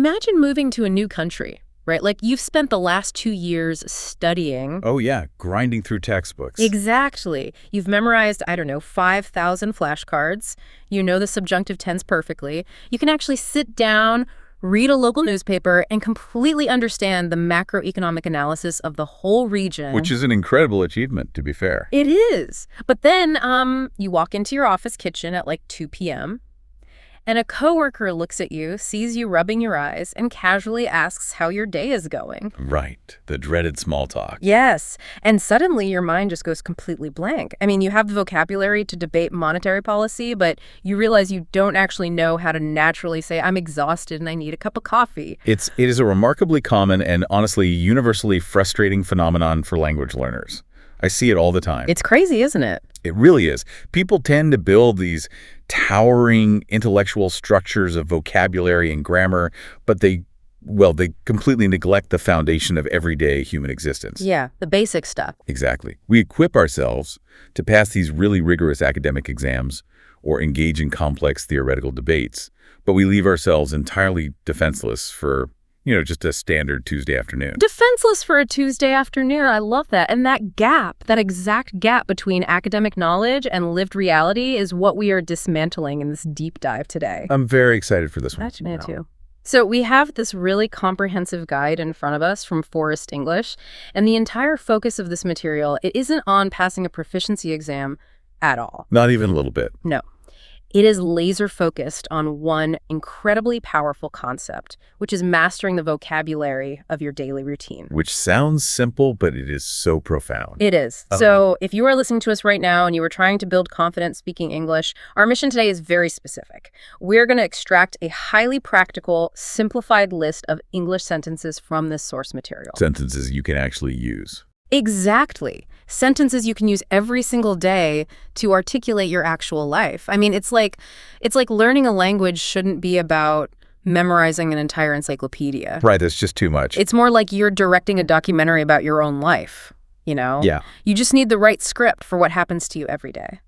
Imagine moving to a new country, right? Like you've spent the last 2 years studying. Oh, yeah, grinding through textbooks. Exactly. You've memorized, I don't know, 5,000 flashcards. You know the subjunctive tense perfectly. You can actually sit down, read a local newspaper, and completely understand the macroeconomic analysis of the whole region. Which is an incredible achievement, to be fair. It is. But then you walk into your office kitchen at like 2 p.m., and a coworker looks at you, sees you rubbing your eyes, and casually asks how your day is going. Right. The dreaded small talk. Yes. And suddenly your mind just goes completely blank. I mean, you have the vocabulary to debate monetary policy, but you realize you don't actually know how to naturally say, I'm exhausted and I need a cup of coffee. It is a remarkably common and honestly universally frustrating phenomenon for language learners. I see it all the time. It's crazy, isn't it? It really is. People tend to build these towering intellectual structures of vocabulary and grammar, but they completely neglect the foundation of everyday human existence. Yeah, the basic stuff. Exactly. We equip ourselves to pass these really rigorous academic exams or engage in complex theoretical debates, but we leave ourselves entirely defenseless for just a standard Tuesday afternoon. Defenseless for a Tuesday afternoon. I love that. And that gap, that exact gap between academic knowledge and lived reality is what we are dismantling in this deep dive today. I'm very excited for this one. Me too. So we have this really comprehensive guide in front of us from Forrest English, and the entire focus of this material, it isn't on passing a proficiency exam at all. Not even a little bit. No. It is laser focused on one incredibly powerful concept, which is mastering the vocabulary of your daily routine. Which sounds simple, but it is so profound. It is. So if you are listening to us right now and you are trying to build confidence speaking English, our mission today is very specific. We're going to extract a highly practical, simplified list of English sentences from this source material. Sentences you can actually use. Exactly. Sentences you can use every single day to articulate your actual life. I mean, it's like learning a language shouldn't be about memorizing an entire encyclopedia. Right, that's just too much. It's more like you're directing a documentary about your own life, Yeah. You just need the right script for what happens to you every day.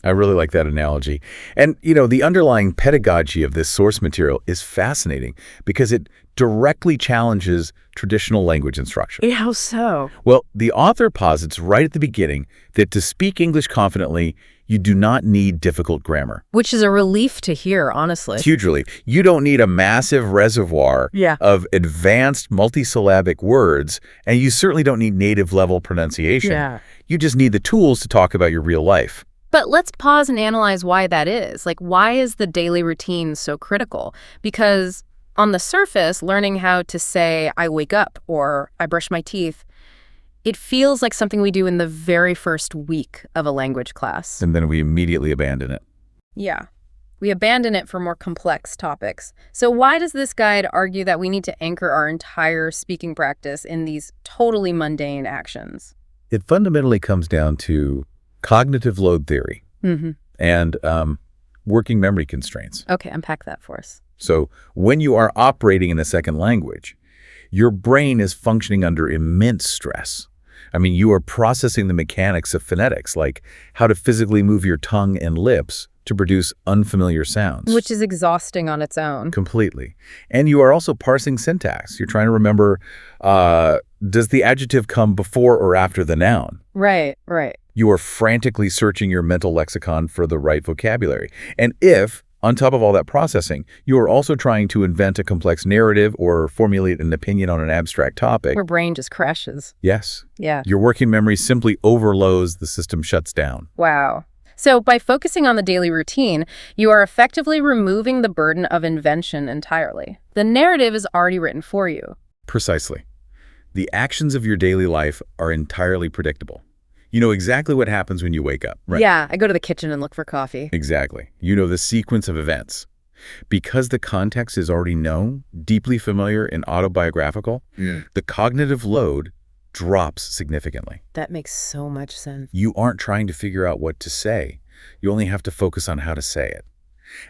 I really like that analogy. And, the underlying pedagogy of this source material is fascinating because it directly challenges traditional language instruction. How so? Well, the author posits right at the beginning that to speak English confidently, you do not need difficult grammar. Which is a relief to hear, honestly. It's huge relief. You don't need a massive reservoir of advanced multisyllabic words, and you certainly don't need native-level pronunciation. Yeah. You just need the tools to talk about your real life. But let's pause and analyze why that is. Like, why is the daily routine so critical? Because on the surface, learning how to say, I wake up or I brush my teeth, it feels like something we do in the very first week of a language class. And then we immediately abandon it. Yeah. We abandon it for more complex topics. So why does this guide argue that we need to anchor our entire speaking practice in these totally mundane actions? It fundamentally comes down to cognitive load theory and working memory constraints. Okay, unpack that for us. So when you are operating in a second language, your brain is functioning under immense stress. I mean, you are processing the mechanics of phonetics, like how to physically move your tongue and lips to produce unfamiliar sounds. Which is exhausting on its own. Completely. And you are also parsing syntax. You're trying to remember, does the adjective come before or after the noun? Right. You are frantically searching your mental lexicon for the right vocabulary. And if, on top of all that processing, you are also trying to invent a complex narrative or formulate an opinion on an abstract topic. Your brain just crashes. Yes. Yeah. Your working memory simply overloads, the system shuts down. Wow. So by focusing on the daily routine, you are effectively removing the burden of invention entirely. The narrative is already written for you. Precisely. The actions of your daily life are entirely predictable. You know exactly what happens when you wake up, right? Yeah, I go to the kitchen and look for coffee. Exactly. You know the sequence of events. Because the context is already known, deeply familiar, and autobiographical, the cognitive load drops significantly. That makes so much sense. You aren't trying to figure out what to say. You only have to focus on how to say it.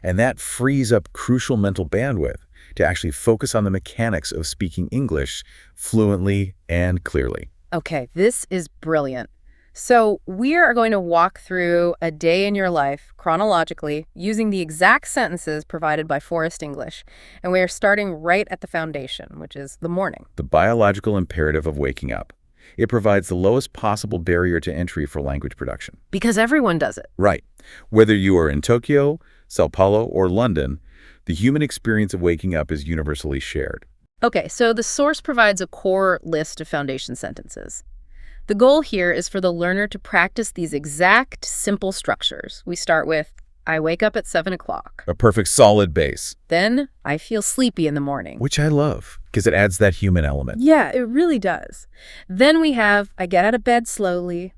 And that frees up crucial mental bandwidth to actually focus on the mechanics of speaking English fluently and clearly. Okay, this is brilliant. So we are going to walk through a day in your life chronologically using the exact sentences provided by Forrest English. And we are starting right at the foundation, which is the morning. The biological imperative of waking up. It provides the lowest possible barrier to entry for language production. Because everyone does it. Right. Whether you are in Tokyo, Sao Paulo, or London, the human experience of waking up is universally shared. Okay, so the source provides a core list of foundation sentences. The goal here is for the learner to practice these exact, simple structures. We start with, I wake up at 7 o'clock. A perfect solid base. Then, I feel sleepy in the morning. Which I love, because it adds that human element. Yeah, it really does. Then we have, I get out of bed slowly.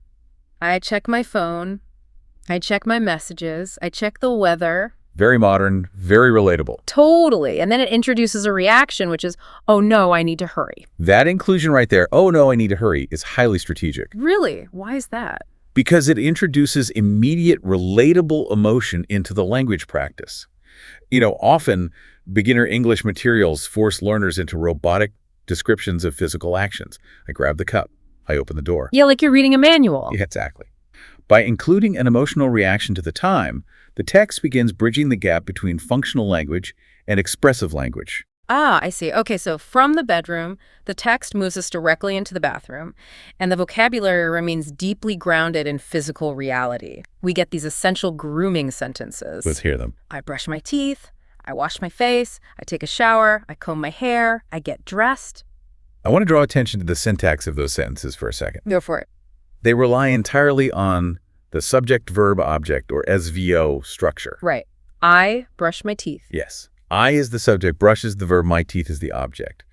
I check my phone. I check my messages. I check the weather. Very modern, very relatable. Totally. And then it introduces a reaction, which is, oh no, I need to hurry. That inclusion right there, oh no, I need to hurry, is highly strategic. Really? Why is that? Because it introduces immediate, relatable emotion into the language practice. Often beginner English materials force learners into robotic descriptions of physical actions. I grab the cup. I open the door. Yeah, like you're reading a manual. Yeah, exactly. By including an emotional reaction to the time, the text begins bridging the gap between functional language and expressive language. Ah, I see. Okay, so from the bedroom, the text moves us directly into the bathroom, and the vocabulary remains deeply grounded in physical reality. We get these essential grooming sentences. Let's hear them. I brush my teeth, I wash my face, I take a shower, I comb my hair, I get dressed. I want to draw attention to the syntax of those sentences for a second. Go for it. They rely entirely on the subject-verb-object, or SVO, structure. Right. I brush my teeth. Yes. I is the subject, brush is the verb, my teeth is the object.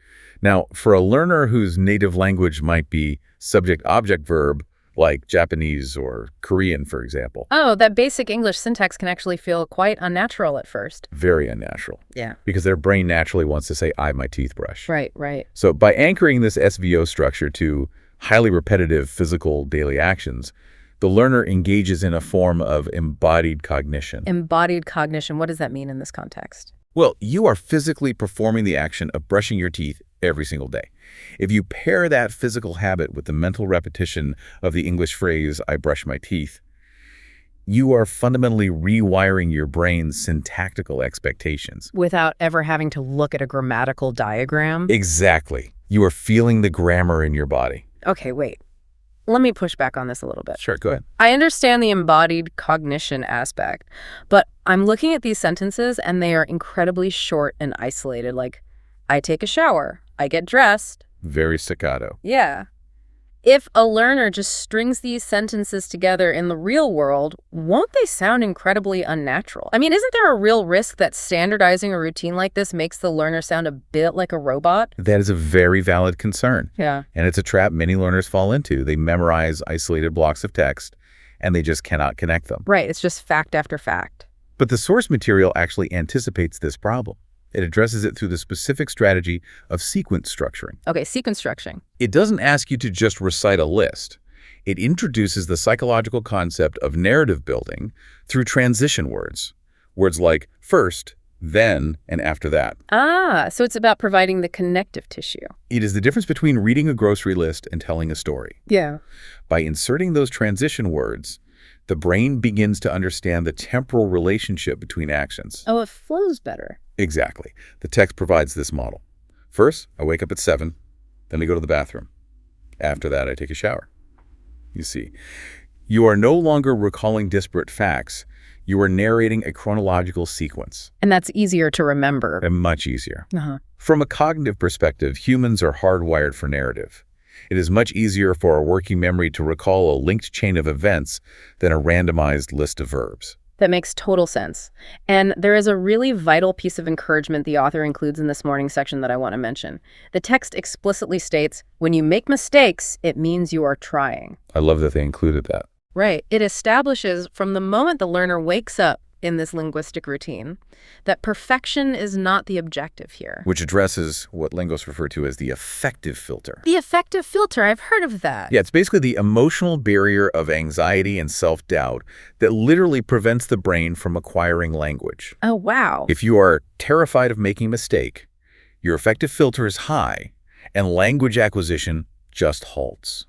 Now, for a learner whose native language might be subject-object-verb, like Japanese or Korean, for example. Oh, that basic English syntax can actually feel quite unnatural at first. Very unnatural. Yeah. Because their brain naturally wants to say, I, my teeth brush. Right, right. So by anchoring this SVO structure to highly repetitive physical daily actions, the learner engages in a form of embodied cognition. Embodied cognition, what does that mean in this context? Well, you are physically performing the action of brushing your teeth every single day. If you pair that physical habit with the mental repetition of the English phrase, I brush my teeth, you are fundamentally rewiring your brain's syntactical expectations. Without ever having to look at a grammatical diagram? Exactly. You are feeling the grammar in your body. Okay, wait. Let me push back on this a little bit. Sure, go ahead. I understand the embodied cognition aspect, but I'm looking at these sentences and they are incredibly short and isolated. Like, I take a shower, I get dressed. Very staccato. Yeah. If a learner just strings these sentences together in the real world, won't they sound incredibly unnatural? I mean, isn't there a real risk that standardizing a routine like this makes the learner sound a bit like a robot? That is a very valid concern. Yeah. And it's a trap many learners fall into. They memorize isolated blocks of text, and they just cannot connect them. Right, it's just fact after fact. But the source material actually anticipates this problem. It addresses it through the specific strategy of sequence structuring. Okay, sequence structuring. It doesn't ask you to just recite a list. It introduces the psychological concept of narrative building through transition words. Words like first, then, and after that. Ah, so it's about providing the connective tissue. It is the difference between reading a grocery list and telling a story. Yeah. By inserting those transition words, the brain begins to understand the temporal relationship between actions. Oh, it flows better. Exactly. The text provides this model. First, I wake up at 7, then I go to the bathroom. After that, I take a shower. You see, you are no longer recalling disparate facts. You are narrating a chronological sequence. And that's easier to remember. And much easier. Uh-huh. From a cognitive perspective, humans are hardwired for narrative. It is much easier for our working memory to recall a linked chain of events than a randomized list of verbs. That makes total sense. And there is a really vital piece of encouragement the author includes in this morning section that I want to mention. The text explicitly states, when you make mistakes, it means you are trying. I love that they included that. Right. It establishes from the moment the learner wakes up in this linguistic routine that perfection is not the objective here. Which addresses what linguists refer to as the affective filter. The affective filter, I've heard of that. Yeah, it's basically the emotional barrier of anxiety and self-doubt that literally prevents the brain from acquiring language. Oh, wow. If you are terrified of making a mistake, your affective filter is high, and language acquisition just halts.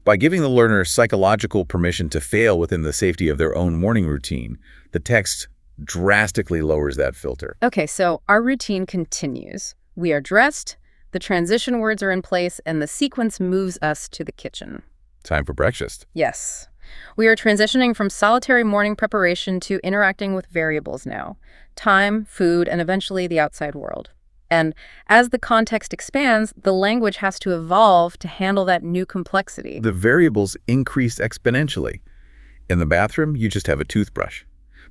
By giving the learner psychological permission to fail within the safety of their own morning routine, the text drastically lowers that filter. Okay, so our routine continues. We are dressed, the transition words are in place, and the sequence moves us to the kitchen. Time for breakfast. Yes. We are transitioning from solitary morning preparation to interacting with variables now. Time, food, and eventually the outside world. And as the context expands, the language has to evolve to handle that new complexity. The variables increase exponentially. In the bathroom, you just have a toothbrush.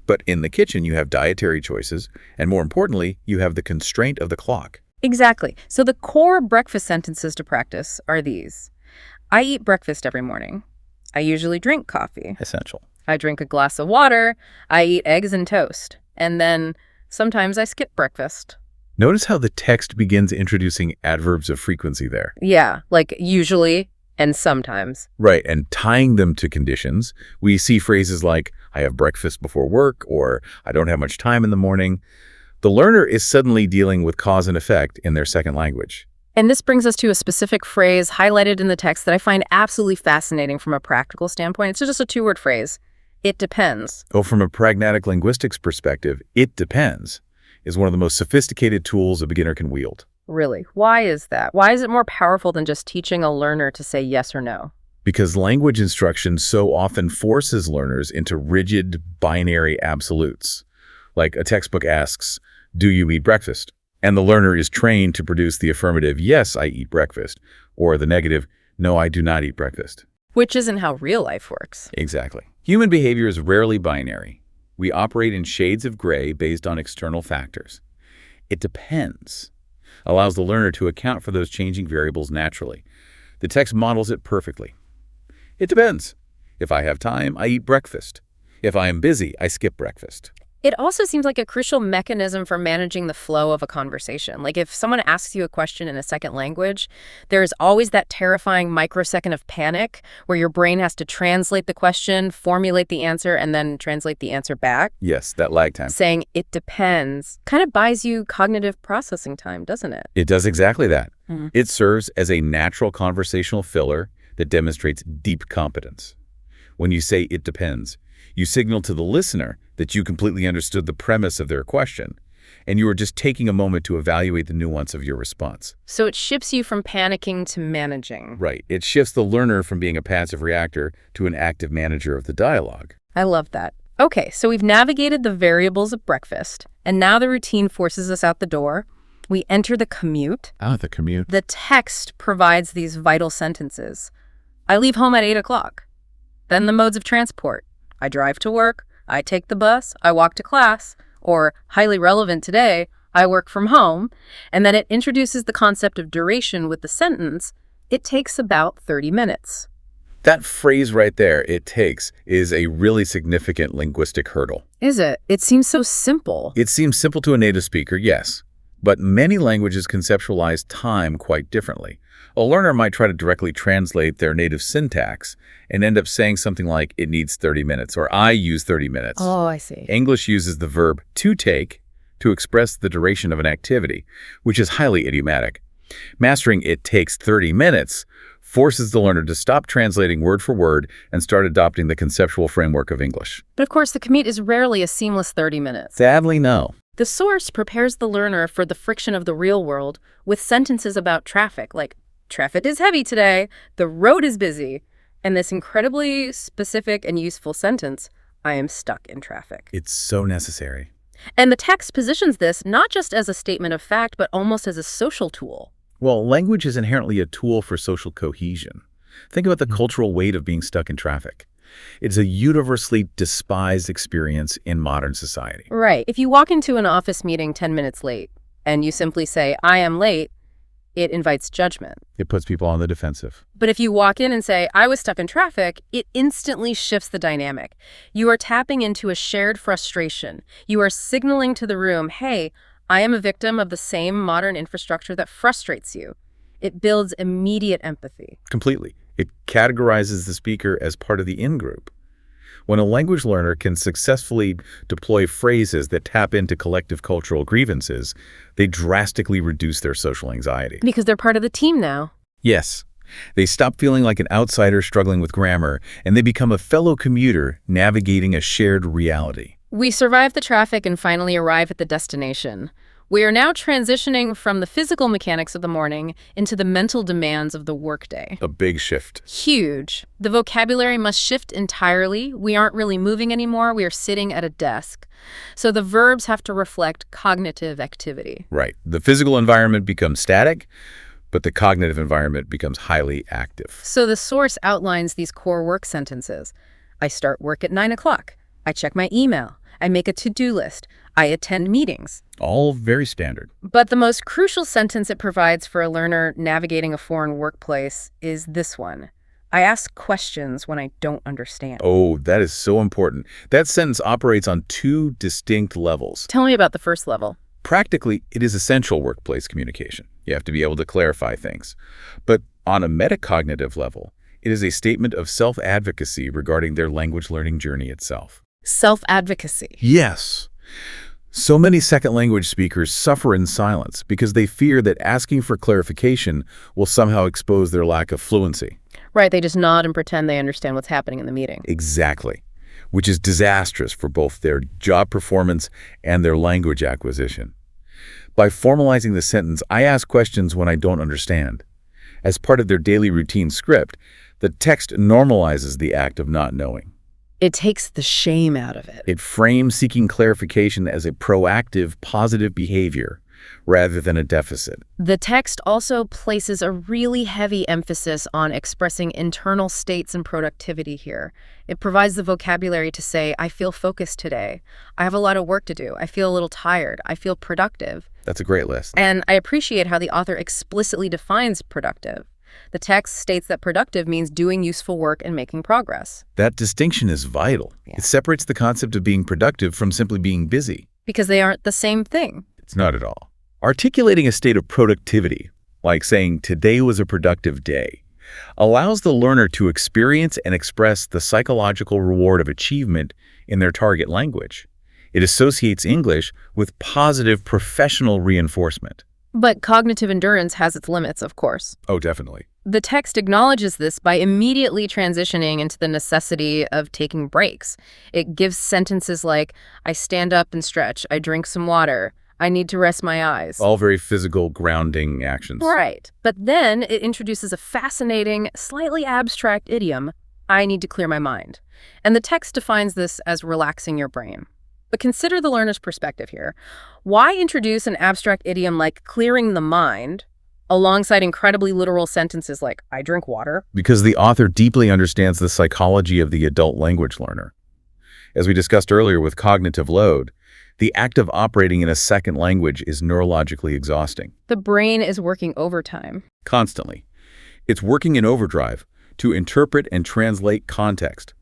But in the kitchen, you have dietary choices, and more importantly, you have the constraint of the clock. Exactly. So the core breakfast sentences to practice are these. I eat breakfast every morning. I usually drink coffee. Essential. I drink a glass of water. I eat eggs and toast. And then sometimes I skip breakfast. Notice how the text begins introducing adverbs of frequency there. Yeah, like usually and sometimes. Right, and tying them to conditions, we see phrases like, I have breakfast before work, or I don't have much time in the morning. The learner is suddenly dealing with cause and effect in their second language. And this brings us to a specific phrase highlighted in the text that I find absolutely fascinating from a practical standpoint. It's just a two-word phrase. It depends. Oh, from a pragmatic linguistics perspective, it depends is one of the most sophisticated tools a beginner can wield. Really? Why is that? Why is it more powerful than just teaching a learner to say yes or no? Because language instruction so often forces learners into rigid binary absolutes. Like a textbook asks, do you eat breakfast? And the learner is trained to produce the affirmative, yes, I eat breakfast, or the negative, no, I do not eat breakfast. Which isn't how real life works. Exactly. Human behavior is rarely binary. We operate in shades of gray based on external factors. It depends allows the learner to account for those changing variables naturally. The text models it perfectly. It depends. If I have time, I eat breakfast. If I am busy, I skip breakfast. It also seems like a crucial mechanism for managing the flow of a conversation. Like if someone asks you a question in a second language, there's always that terrifying microsecond of panic where your brain has to translate the question, formulate the answer, and then translate the answer back. Yes, that lag time. Saying it depends kind of buys you cognitive processing time, doesn't it? It does exactly that. Mm-hmm. It serves as a natural conversational filler that demonstrates deep competence. When you say it depends, you signal to the listener that you completely understood the premise of their question, and you are just taking a moment to evaluate the nuance of your response. So it shifts you from panicking to managing. Right. It shifts the learner from being a passive reactor to an active manager of the dialogue. I love that. Okay, so we've navigated the variables of breakfast, and now the routine forces us out the door. We enter the commute. The commute. The text provides these vital sentences. I leave home at 8 o'clock. Then the modes of transport. I drive to work. I take the bus, I walk to class, or highly relevant today, I work from home, and then it introduces the concept of duration with the sentence, it takes about 30 minutes. That phrase right there, it takes, is a really significant linguistic hurdle. Is it? It seems so simple. It seems simple to a native speaker, yes, but many languages conceptualize time quite differently. A learner might try to directly translate their native syntax and end up saying something like, it needs 30 minutes, or I use 30 minutes. Oh, I see. English uses the verb to take to express the duration of an activity, which is highly idiomatic. Mastering it takes 30 minutes forces the learner to stop translating word for word and start adopting the conceptual framework of English. But of course, the commute is rarely a seamless 30 minutes. Sadly, no. The source prepares the learner for the friction of the real world with sentences about traffic, like, traffic is heavy today, the road is busy, and this incredibly specific and useful sentence, I am stuck in traffic. It's so necessary. And the text positions this not just as a statement of fact, but almost as a social tool. Well, language is inherently a tool for social cohesion. Think about the cultural weight of being stuck in traffic. It's a universally despised experience in modern society. Right. If you walk into an office meeting 10 minutes late and you simply say, I am late, it invites judgment. It puts people on the defensive. But if you walk in and say, I was stuck in traffic, it instantly shifts the dynamic. You are tapping into a shared frustration. You are signaling to the room, hey, I am a victim of the same modern infrastructure that frustrates you. It builds immediate empathy. Completely. It categorizes the speaker as part of the in-group. When a language learner can successfully deploy phrases that tap into collective cultural grievances, they drastically reduce their social anxiety. Because they're part of the team now. Yes, They stop feeling like an outsider struggling with grammar, and they become a fellow commuter navigating a shared reality. We survive the traffic and finally arrive at the destination. We are now transitioning from the physical mechanics of the morning into the mental demands of the workday. A big shift. Huge. The vocabulary must shift entirely. We aren't really moving anymore. We are sitting at a desk. So the verbs have to reflect cognitive activity. Right. The physical environment becomes static, but the cognitive environment becomes highly active. So the source outlines these core work sentences. I start work at 9 o'clock. I check my email. I make a to-do list. I attend meetings. All very standard. But the most crucial sentence it provides for a learner navigating a foreign workplace is this one. I ask questions when I don't understand. Oh, that is so important. That sentence operates on two distinct levels. Tell me about the first level. Practically, it is essential workplace communication. You have to be able to clarify things. But on a metacognitive level, it is a statement of self-advocacy regarding their language learning journey itself. Self-advocacy. Yes. So many second language speakers suffer in silence because they fear that asking for clarification will somehow expose their lack of fluency. Right, they just nod and pretend they understand what's happening in the meeting. Exactly. Which is disastrous for both their job performance and their language acquisition. By formalizing the sentence, I ask questions when I don't understand, as part of their daily routine script, the text normalizes the act of not knowing. It takes the shame out of it. It frames seeking clarification as a proactive, positive behavior rather than a deficit. The text also places a really heavy emphasis on expressing internal states and productivity here. It provides the vocabulary to say, I feel focused today. I have a lot of work to do. I feel a little tired. I feel productive. That's a great list. And I appreciate how the author explicitly defines productive. The text states that productive means doing useful work and making progress. That distinction is vital. Yeah. It separates the concept of being productive from simply being busy. Because they aren't the same thing. It's not at all. Articulating a state of productivity, like saying today was a productive day, allows the learner to experience and express the psychological reward of achievement in their target language. It associates English with positive professional reinforcement. But cognitive endurance has its limits, of course. Oh, definitely. The text acknowledges this by immediately transitioning into the necessity of taking breaks. It gives sentences like, I stand up and stretch, I drink some water, I need to rest my eyes. All very physical, grounding actions. Right. But then it introduces a fascinating, slightly abstract idiom, I need to clear my mind. And the text defines this as relaxing your brain. But consider the learner's perspective here. Why introduce an abstract idiom like clearing the mind alongside incredibly literal sentences like, I drink water? Because the author deeply understands the psychology of the adult language learner. As we discussed earlier with cognitive load, the act of operating in a second language is neurologically exhausting. The brain is working overtime. Constantly. It's working in overdrive to interpret and translate context.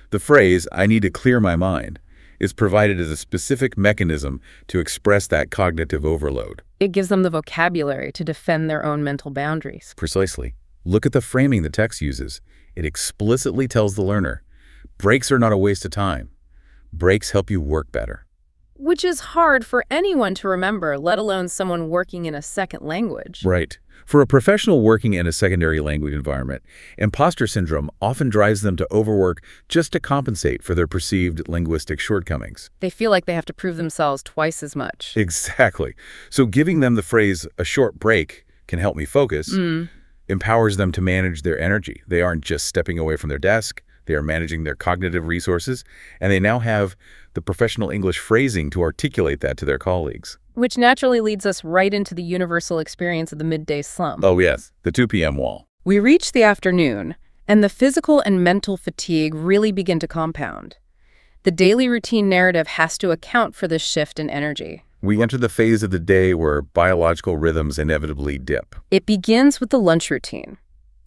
The phrase, I need to clear my mind, is provided as a specific mechanism to express that cognitive overload. It gives them the vocabulary to defend their own mental boundaries. Precisely. Look at the framing the text uses. It explicitly tells the learner, breaks are not a waste of time. Breaks help you work better. Which is hard for anyone to remember, let alone someone working in a second language. Right. For a professional working in a secondary language environment, imposter syndrome often drives them to overwork just to compensate for their perceived linguistic shortcomings. They feel like they have to prove themselves twice as much. Exactly. So giving them the phrase, a short break can help me focus, empowers them to manage their energy. They aren't just stepping away from their desk. They are managing their cognitive resources, and they now have the professional English phrasing to articulate that to their colleagues. Which naturally leads us right into the universal experience of the midday slump. Oh, yes, the 2 p.m. wall. We reach the afternoon, and the physical and mental fatigue really begin to compound. The daily routine narrative has to account for this shift in energy. We enter the phase of the day where biological rhythms inevitably dip. It begins with the lunch routine.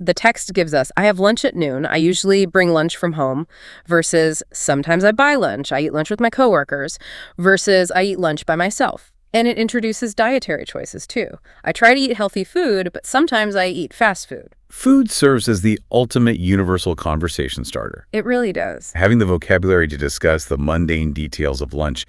The text gives us, I have lunch at noon. I usually bring lunch from home, versus sometimes I buy lunch. I eat lunch with my coworkers, versus I eat lunch by myself. And it introduces dietary choices, too. I try to eat healthy food, but sometimes I eat fast food. Food serves as the ultimate universal conversation starter. It really does. Having the vocabulary to discuss the mundane details of lunch,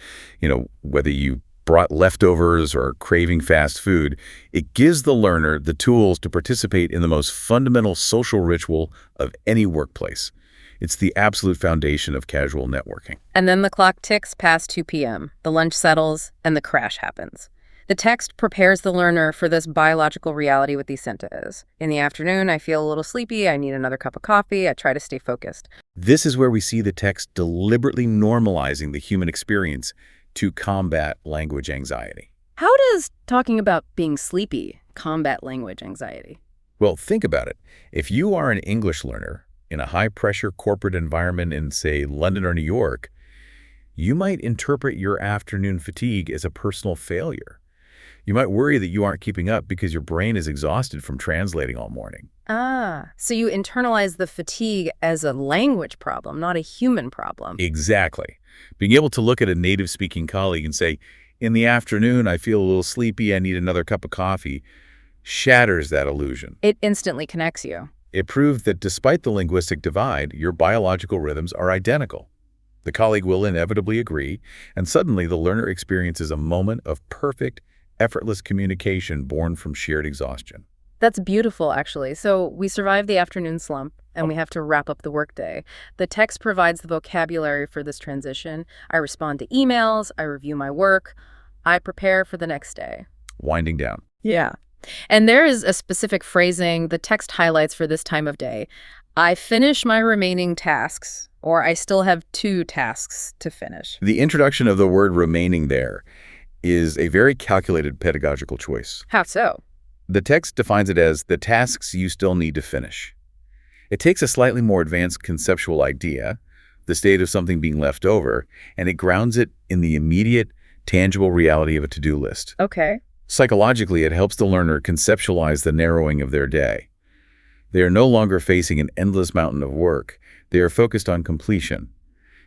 whether you brought leftovers or craving fast food, it gives the learner the tools to participate in the most fundamental social ritual of any workplace. It's the absolute foundation of casual networking. And then the clock ticks past 2 p.m., the lunch settles, and the crash happens. The text prepares the learner for this biological reality with these sentences. In the afternoon, I feel a little sleepy, I need another cup of coffee, I try to stay focused. This is where we see the text deliberately normalizing the human experience to combat language anxiety. How does talking about being sleepy combat language anxiety? Well, think about it. If you are an English learner in a high-pressure corporate environment in, say, London or New York, you might interpret your afternoon fatigue as a personal failure. You might worry that you aren't keeping up because your brain is exhausted from translating all morning. So you internalize the fatigue as a language problem, not a human problem. Exactly. Being able to look at a native-speaking colleague and say, in the afternoon, I feel a little sleepy, I need another cup of coffee, shatters that illusion. It instantly connects you. It proved that despite the linguistic divide, your biological rhythms are identical. The colleague will inevitably agree, and suddenly the learner experiences a moment of perfect, effortless communication born from shared exhaustion. That's beautiful, actually. So we survive the afternoon slump, and we have to wrap up the workday. The text provides the vocabulary for this transition. I respond to emails, I review my work, I prepare for the next day. Winding down. Yeah. And there is a specific phrasing the text highlights for this time of day. I finish my remaining tasks, or I still have 2 tasks to finish. The introduction of the word remaining there is a very calculated pedagogical choice. How so? The text defines it as the tasks you still need to finish. It takes a slightly more advanced conceptual idea, the state of something being left over, and it grounds it in the immediate, tangible reality of a to-do list. Okay. Psychologically, it helps the learner conceptualize the narrowing of their day. They are no longer facing an endless mountain of work. They are focused on completion.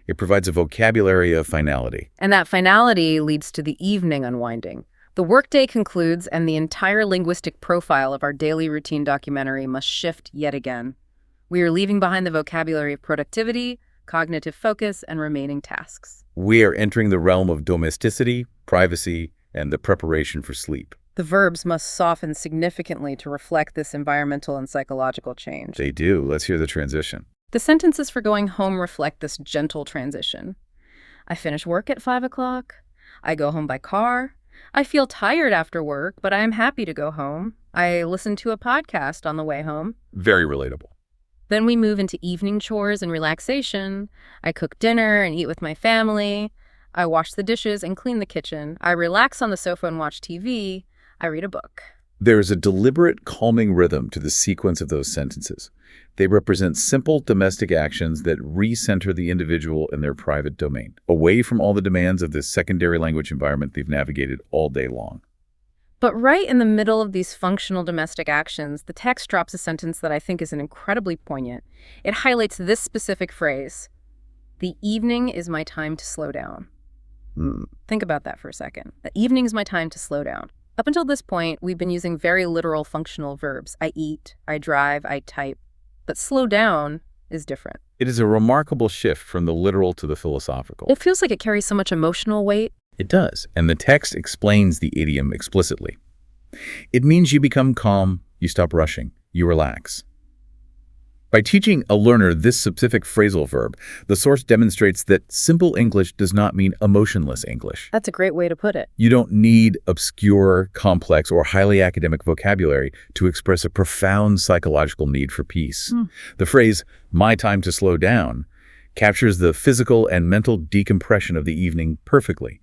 It provides a vocabulary of finality. And that finality leads to the evening unwinding. The workday concludes, and the entire linguistic profile of our daily routine documentary must shift yet again. We are leaving behind the vocabulary of productivity, cognitive focus, and remaining tasks. We are entering the realm of domesticity, privacy, and the preparation for sleep. The verbs must soften significantly to reflect this environmental and psychological change. They do. Let's hear the transition. The sentences for going home reflect this gentle transition. I finish work at 5 o'clock. I go home by car. I feel tired after work, but I am happy to go home. I listen to a podcast on the way home. Very relatable. Then we move into evening chores and relaxation. I cook dinner and eat with my family. I wash the dishes and clean the kitchen. I relax on the sofa and watch TV. I read a book. There is a deliberate, calming rhythm to the sequence of those sentences. They represent simple domestic actions that recenter the individual in their private domain, away from all the demands of this secondary language environment they've navigated all day long. But right in the middle of these functional domestic actions, the text drops a sentence that I think is incredibly poignant. It highlights this specific phrase: the evening is my time to slow down. Think about that for a second. The evening is my time to slow down. Up until this point, we've been using very literal functional verbs. I eat, I drive, I type. But slow down is different. It is a remarkable shift from the literal to the philosophical. It feels like it carries so much emotional weight. It does, and the text explains the idiom explicitly. It means you become calm, you stop rushing, you relax. By teaching a learner this specific phrasal verb, the source demonstrates that simple English does not mean emotionless English. That's a great way to put it. You don't need obscure, complex, or highly academic vocabulary to express a profound psychological need for peace. The phrase, my time to slow down, captures the physical and mental decompression of the evening perfectly.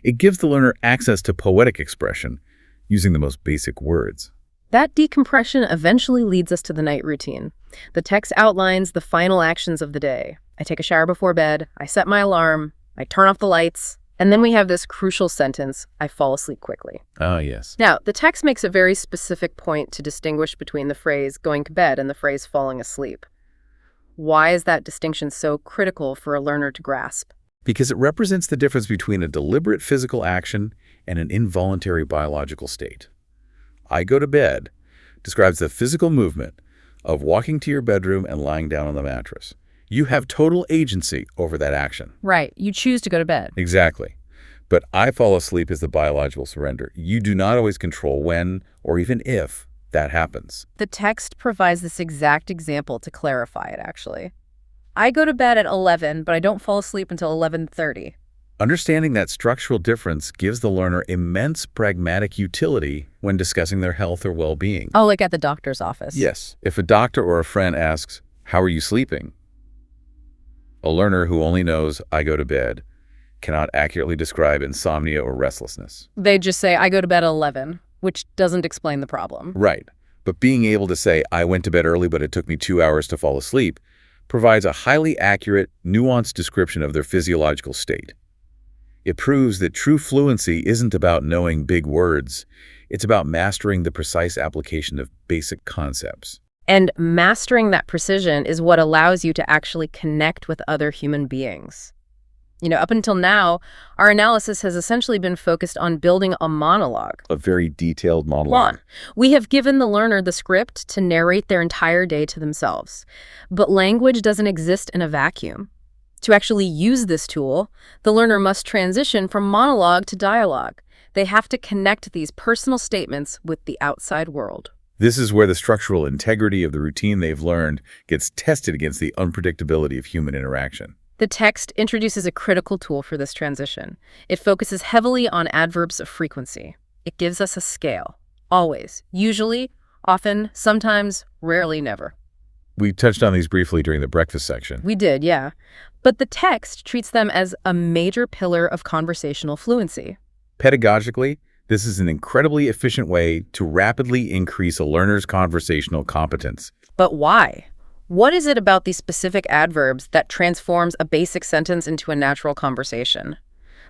It gives the learner access to poetic expression using the most basic words. That decompression eventually leads us to the night routine. The text outlines the final actions of the day. I take a shower before bed, I set my alarm, I turn off the lights, and then we have this crucial sentence, I fall asleep quickly. Ah, yes. Now, the text makes a very specific point to distinguish between the phrase going to bed and the phrase falling asleep. Why is that distinction so critical for a learner to grasp? Because it represents the difference between a deliberate physical action and an involuntary biological state. I go to bed describes the physical movement of walking to your bedroom and lying down on the mattress. You have total agency over that action. Right. You choose to go to bed. Exactly. But I fall asleep is the biological surrender. You do not always control when or even if that happens. The text provides this exact example to clarify it, actually. I go to bed at 11, but I don't fall asleep until 11:30. Understanding that structural difference gives the learner immense pragmatic utility when discussing their health or well-being. Oh, like at the doctor's office. Yes. If a doctor or a friend asks, "How are you sleeping?" a learner who only knows "I go to bed" cannot accurately describe insomnia or restlessness. They just say, I go to bed at 11, which doesn't explain the problem. Right. But being able to say, "I went to bed early, but it took me 2 hours to fall asleep," provides a highly accurate, nuanced description of their physiological state. It proves that true fluency isn't about knowing big words. It's about mastering the precise application of basic concepts. And mastering that precision is what allows you to actually connect with other human beings. Up until now, our analysis has essentially been focused on building a monologue. A very detailed monologue. We have given the learner the script to narrate their entire day to themselves. But language doesn't exist in a vacuum. To actually use this tool, the learner must transition from monologue to dialogue. They have to connect these personal statements with the outside world. This is where the structural integrity of the routine they've learned gets tested against the unpredictability of human interaction. The text introduces a critical tool for this transition. It focuses heavily on adverbs of frequency. It gives us a scale. Always. Usually, often, sometimes, rarely, never. We touched on these briefly during the breakfast section. We did, yeah. But the text treats them as a major pillar of conversational fluency. Pedagogically, this is an incredibly efficient way to rapidly increase a learner's conversational competence. But why? What is it about these specific adverbs that transforms a basic sentence into a natural conversation?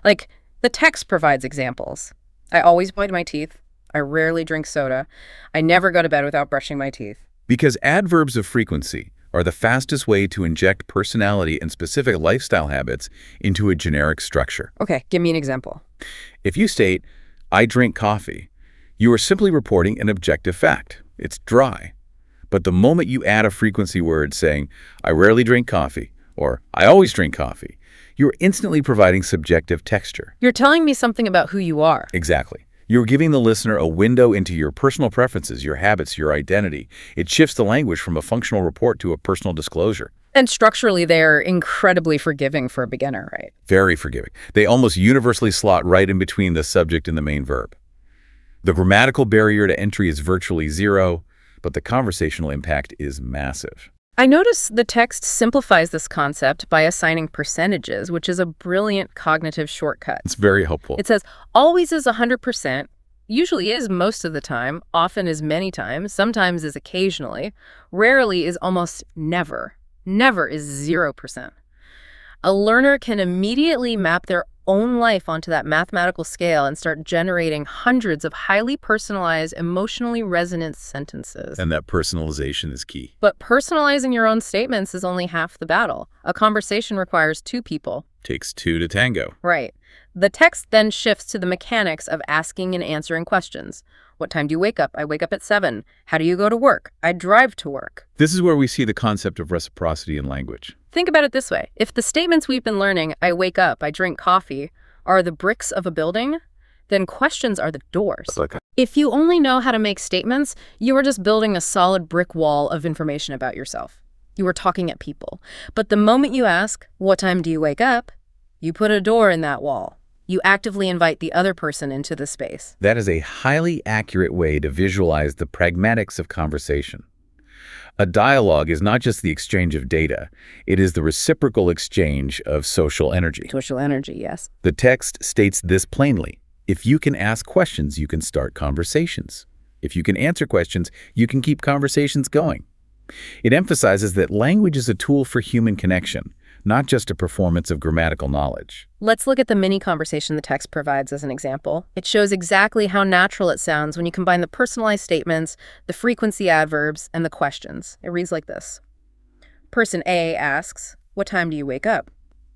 Like, the text provides examples. I always whiten my teeth. I rarely drink soda. I never go to bed without brushing my teeth. Because adverbs of frequency are the fastest way to inject personality and specific lifestyle habits into a generic structure. Okay, give me an example. If you state, "I drink coffee," you are simply reporting an objective fact. It's dry. But the moment you add a frequency word saying, "I rarely drink coffee," or "I always drink coffee," you're instantly providing subjective texture. You're telling me something about who you are. Exactly. You're giving the listener a window into your personal preferences, your habits, your identity. It shifts the language from a functional report to a personal disclosure. And structurally, they're incredibly forgiving for a beginner, right? Very forgiving. They almost universally slot right in between the subject and the main verb. The grammatical barrier to entry is virtually zero, but the conversational impact is massive. I notice the text simplifies this concept by assigning percentages, which is a brilliant cognitive shortcut. It's very helpful. It says, always is 100%, usually is most of the time, often is many times, sometimes is occasionally, rarely is almost never, never is 0%. A learner can immediately map their own life onto that mathematical scale and start generating hundreds of highly personalized, emotionally resonant sentences. And that personalization is key. But personalizing your own statements is only half the battle. A conversation requires two people. Takes two to tango. Right. The text then shifts to the mechanics of asking and answering questions. What time do you wake up? I wake up at 7. How do you go to work? I drive to work. This is where we see the concept of reciprocity in language. Think about it this way. If the statements we've been learning, I wake up, I drink coffee, are the bricks of a building, then questions are the doors. Okay. If you only know how to make statements, you are just building a solid brick wall of information about yourself. You are talking at people. But the moment you ask, what time do you wake up? You put a door in that wall. You actively invite the other person into the space. That is a highly accurate way to visualize the pragmatics of conversation. A dialogue is not just the exchange of data. It is the reciprocal exchange of social energy. Social energy, yes. The text states this plainly. If you can ask questions, you can start conversations. If you can answer questions, you can keep conversations going. It emphasizes that language is a tool for human connection, not just a performance of grammatical knowledge. Let's look at the mini conversation the text provides as an example. It shows exactly how natural it sounds when you combine the personalized statements, the frequency adverbs, and the questions. It reads like this. Person A asks, what time do you wake up?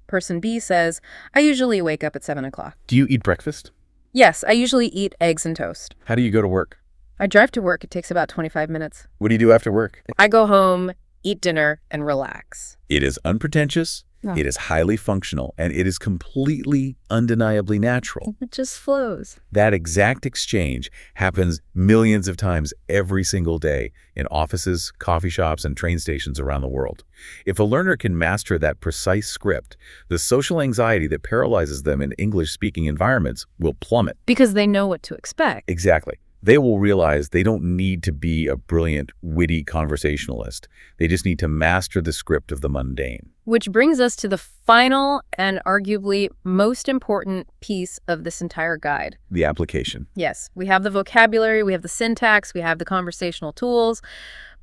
Person B says, I usually wake up at 7 o'clock. Do you eat breakfast? Yes, I usually eat eggs and toast. How do you go to work? I drive to work. It takes about 25 minutes. What do you do after work? I go home, eat dinner, and relax. It is unpretentious, it is highly functional, and it is completely undeniably natural. It just flows. That exact exchange happens millions of times every single day in offices, coffee shops, and train stations around the world. If a learner can master that precise script, the social anxiety that paralyzes them in English-speaking environments will plummet. Because they know what to expect. Exactly. They will realize they don't need to be a brilliant, witty conversationalist. They just need to master the script of the mundane. Which brings us to the final and arguably most important piece of this entire guide. The application. Yes, we have the vocabulary, we have the syntax, we have the conversational tools,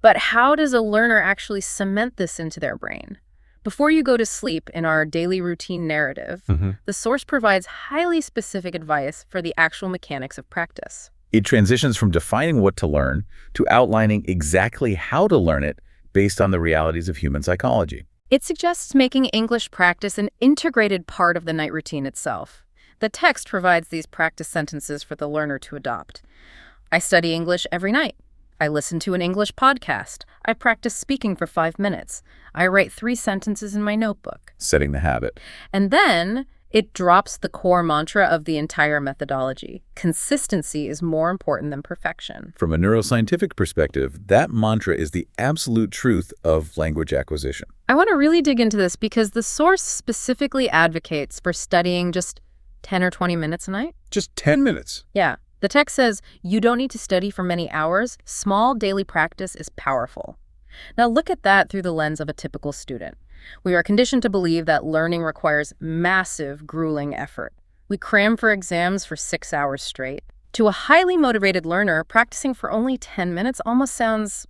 but how does a learner actually cement this into their brain? Before you go to sleep in our daily routine narrative, the source provides highly specific advice for the actual mechanics of practice. It transitions from defining what to learn to outlining exactly how to learn it based on the realities of human psychology. It suggests making English practice an integrated part of the night routine itself. The text provides these practice sentences for the learner to adopt. I study English every night. I listen to an English podcast. I practice speaking for 5 minutes. I write 3 sentences in my notebook. Setting the habit. And then it drops the core mantra of the entire methodology. Consistency is more important than perfection. From a neuroscientific perspective, that mantra is the absolute truth of language acquisition. I want to really dig into this because the source specifically advocates for studying just 10 or 20 minutes a night. Just 10 minutes. Yeah. The text says you don't need to study for many hours. Small daily practice is powerful. Now look at that through the lens of a typical student. We are conditioned to believe that learning requires massive, grueling effort. We cram for exams for 6 hours straight. To a highly motivated learner, practicing for only 10 minutes almost sounds,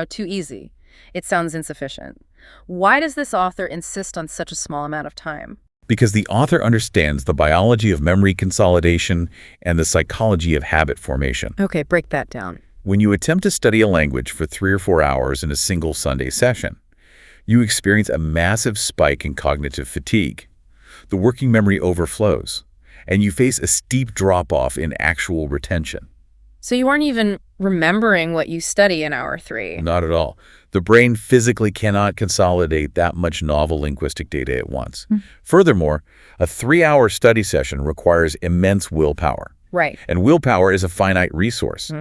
too easy. It sounds insufficient. Why does this author insist on such a small amount of time? Because the author understands the biology of memory consolidation and the psychology of habit formation. Okay, break that down. When you attempt to study a language for 3 or 4 hours in a single Sunday session, you experience a massive spike in cognitive fatigue. The working memory overflows, and you face a steep drop-off in actual retention. So you aren't even remembering what you study in hour 3? Not at all. The brain physically cannot consolidate that much novel linguistic data at once. Furthermore, a 3-hour study session requires immense willpower. Right. And willpower is a finite resource.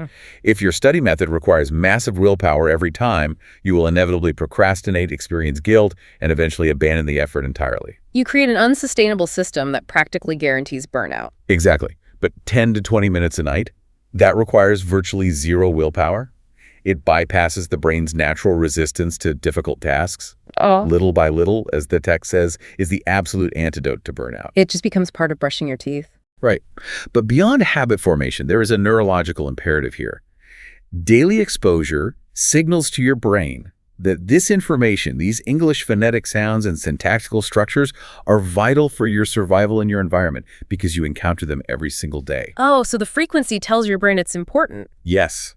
If your study method requires massive willpower every time, you will inevitably procrastinate, experience guilt, and eventually abandon the effort entirely. You create an unsustainable system that practically guarantees burnout. Exactly. But 10 to 20 minutes a night, that requires virtually zero willpower. It bypasses the brain's natural resistance to difficult tasks. Little by little, as the text says, is the absolute antidote to burnout. It just becomes part of brushing your teeth. Right. But beyond habit formation, there is a neurological imperative here. Daily exposure signals to your brain that this information, these English phonetic sounds and syntactical structures, are vital for your survival in your environment because you encounter them every single day. Oh, so the frequency tells your brain it's important. Yes.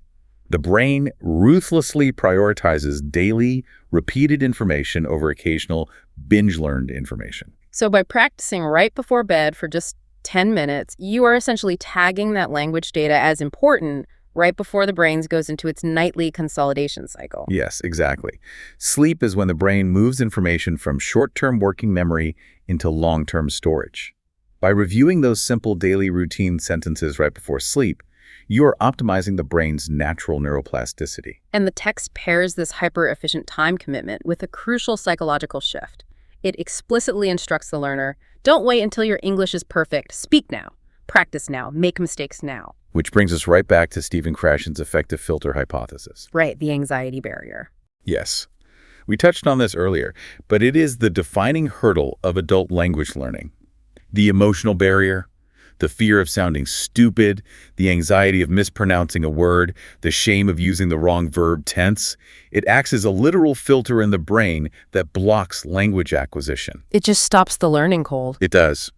The brain ruthlessly prioritizes daily, repeated information over occasional, binge-learned information. So by practicing right before bed for just 10 minutes, you are essentially tagging that language data as important right before the brain goes into its nightly consolidation cycle. Yes, exactly. Sleep is when the brain moves information from short-term working memory into long-term storage. By reviewing those simple daily routine sentences right before sleep, you are optimizing the brain's natural neuroplasticity. And the text pairs this hyper-efficient time commitment with a crucial psychological shift. It explicitly instructs the learner, don't wait until your English is perfect. Speak now. Practice now. Make mistakes now. Which brings us right back to Stephen Krashen's effective filter hypothesis. Right, the anxiety barrier. Yes. We touched on this earlier, but it is the defining hurdle of adult language learning. The emotional barrier, the fear of sounding stupid, the anxiety of mispronouncing a word, the shame of using the wrong verb tense. It acts as a literal filter in the brain that blocks language acquisition. It just stops the learning cold. It does.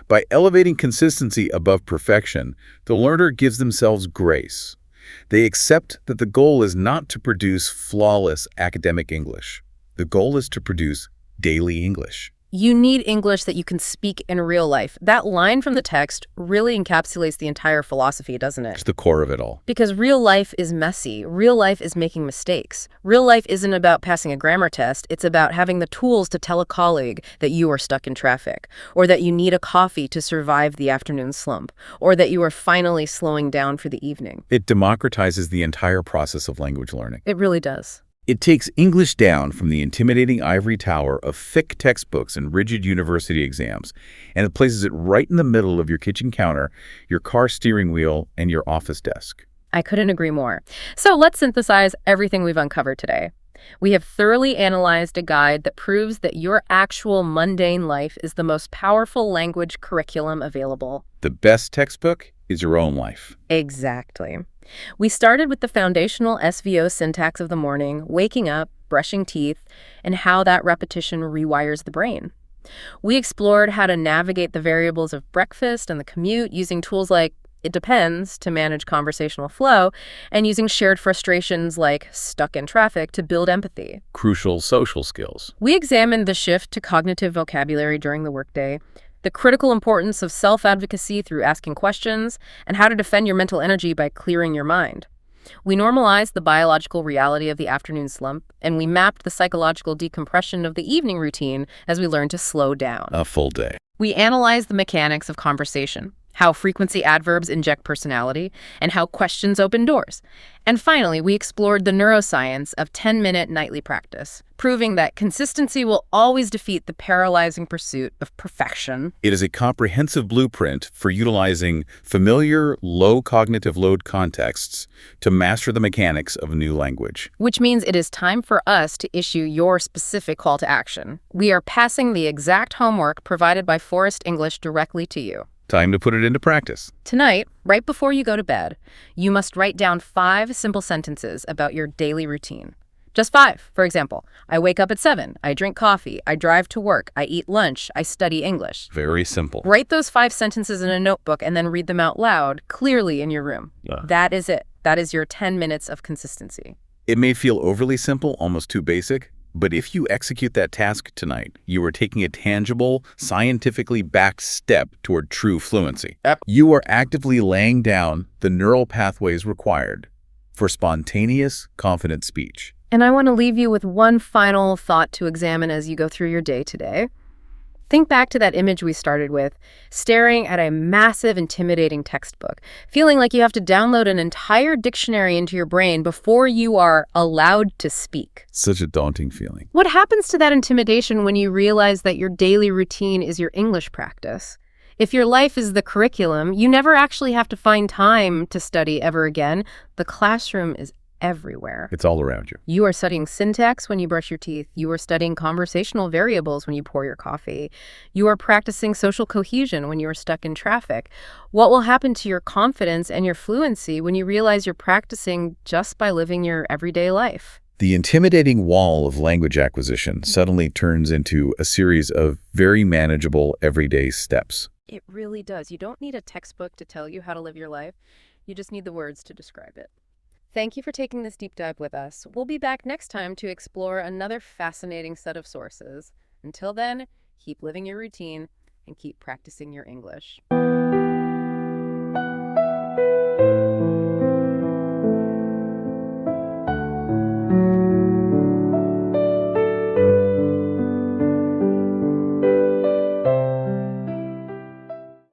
By elevating consistency above perfection, the learner gives themselves grace. They accept that the goal is not to produce flawless academic English. The goal is to produce daily English. You need English that you can speak in real life. That line from the text really encapsulates the entire philosophy, doesn't it? It's the core of it all. Because real life is messy. Real life is making mistakes. Real life isn't about passing a grammar test. It's about having the tools to tell a colleague that you are stuck in traffic, or that you need a coffee to survive the afternoon slump, or that you are finally slowing down for the evening. It democratizes the entire process of language learning. It really does. It takes English down from the intimidating ivory tower of thick textbooks and rigid university exams, and it places it right in the middle of your kitchen counter, your car steering wheel, and your office desk. I couldn't agree more. So let's synthesize everything we've uncovered today. We have thoroughly analyzed a guide that proves that your actual mundane life is the most powerful language curriculum available. The best textbook is your own life. Exactly. We started with the foundational SVO syntax of the morning, waking up, brushing teeth, and how that repetition rewires the brain. We explored how to navigate the variables of breakfast and the commute using tools like It Depends to manage conversational flow, and using shared frustrations like stuck in traffic to build empathy. Crucial social skills. We examined the shift to cognitive vocabulary during the workday, the critical importance of self-advocacy through asking questions, and how to defend your mental energy by clearing your mind. We normalized the biological reality of the afternoon slump, and we mapped the psychological decompression of the evening routine as we learned to slow down. A full day. We analyzed the mechanics of conversation, how frequency adverbs inject personality, and how questions open doors. And finally, we explored the neuroscience of 10-minute nightly practice, proving that consistency will always defeat the paralyzing pursuit of perfection. It is a comprehensive blueprint for utilizing familiar, low cognitive load contexts to master the mechanics of a new language. Which means it is time for us to issue your specific call to action. We are passing the exact homework provided by Forrest English directly to you. Time to put it into practice. Tonight, right before you go to bed, you must write down 5 simple sentences about your daily routine. Just 5. For example, I wake up at 7, I drink coffee, I drive to work, I eat lunch, I study English. Very simple. Write those 5 sentences in a notebook and then read them out loud, clearly in your room. That is it. That is your 10 minutes of consistency. It may feel overly simple, almost too basic, but if you execute that task tonight, you are taking a tangible, scientifically backed step toward true fluency. You are actively laying down the neural pathways required for spontaneous, confident speech. And I want to leave you with one final thought to examine as you go through your day today. Think back to that image we started with, staring at a massive, intimidating textbook, feeling like you have to download an entire dictionary into your brain before you are allowed to speak. Such a daunting feeling. What happens to that intimidation when you realize that your daily routine is your English practice? If your life is the curriculum, you never actually have to find time to study ever again. The classroom is everywhere. It's all around you. You are studying syntax when you brush your teeth. You are studying conversational variables when you pour your coffee. You are practicing social cohesion when you are stuck in traffic. What will happen to your confidence and your fluency when you realize you're practicing just by living your everyday life? The intimidating wall of language acquisition suddenly turns into a series of very manageable everyday steps. It really does. You don't need a textbook to tell you how to live your life. You just need the words to describe it. Thank you for taking this deep dive with us. We'll be back next time to explore another fascinating set of sources. Until then, keep living your routine and keep practicing your English.